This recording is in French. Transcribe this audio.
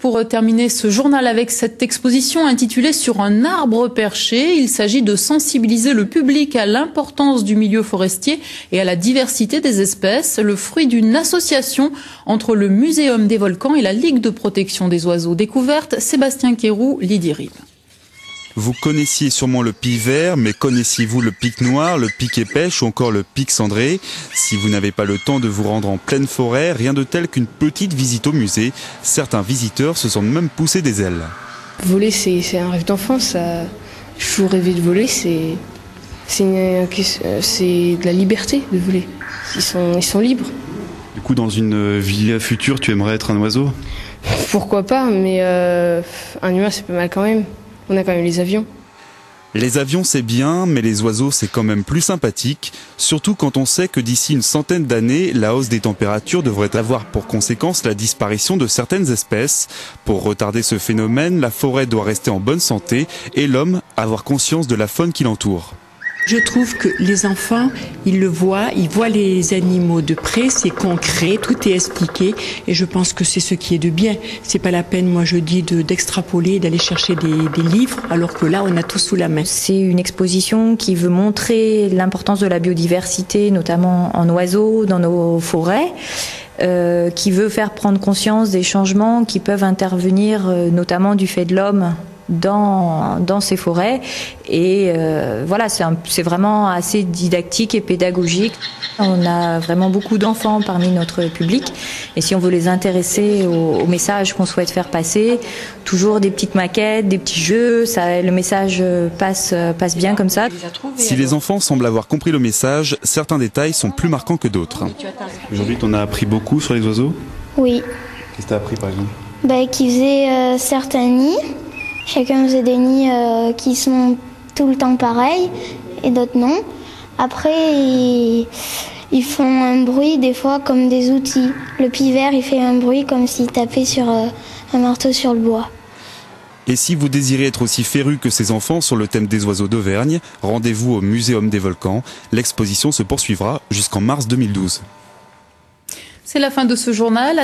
Pour terminer ce journal avec cette exposition intitulée « Sur un arbre perché », il s'agit de sensibiliser le public à l'importance du milieu forestier et à la diversité des espèces, le fruit d'une association entre le Muséum des volcans et la Ligue de protection des oiseaux. Découverte, Sébastien Quérou, Lydie Rive. Vous connaissiez sûrement le pic vert, mais connaissiez-vous le pic noir, le pic épêche ou encore le pic cendré? Si vous n'avez pas le temps de vous rendre en pleine forêt, rien de tel qu'une petite visite au musée. Certains visiteurs se sentent même pousser des ailes. Voler, c'est un rêve d'enfance. J'ai toujours rêvé de voler. C'est de la liberté de voler. Ils sont libres. Du coup, dans une vie future, tu aimerais être un oiseau? Pourquoi pas, mais un humain, c'est pas mal quand même. On a quand même les avions. Les avions, c'est bien, mais les oiseaux, c'est quand même plus sympathique. Surtout quand on sait que d'ici une centaine d'années, la hausse des températures devrait avoir pour conséquence la disparition de certaines espèces. Pour retarder ce phénomène, la forêt doit rester en bonne santé et l'homme avoir conscience de la faune qui l'entoure. Je trouve que les enfants, ils voient les animaux de près, c'est concret, tout est expliqué et je pense que c'est ce qui est de bien. C'est pas la peine, moi je dis, d'extrapoler, d'aller chercher des livres alors que là on a tout sous la main. C'est une exposition qui veut montrer l'importance de la biodiversité, notamment en oiseaux, dans nos forêts. Qui veut faire prendre conscience des changements qui peuvent intervenir, notamment du fait de l'homme, dans ces forêts et voilà, c'est vraiment assez didactique et pédagogique. On a vraiment beaucoup d'enfants parmi notre public et si on veut les intéresser au message qu'on souhaite faire passer, toujours des petites maquettes, des petits jeux, le message passe bien comme ça. Si les enfants semblent avoir compris le message, certains détails sont plus marquants que d'autres. Aujourd'hui, tu en as appris beaucoup sur les oiseaux? Oui. Qu'est-ce que tu as appris par exemple? Qu'ils faisaient certains nids. Chacun faisait des nids qui sont tout le temps pareils et d'autres non. Après, ils font un bruit des fois comme des outils. Le pivert, il fait un bruit comme s'il tapait sur un marteau sur le bois. Et si vous désirez être aussi féru que ces enfants sur le thème des oiseaux d'Auvergne, rendez-vous au Muséum des volcans. L'exposition se poursuivra jusqu'en mars 2012. C'est la fin de ce journal.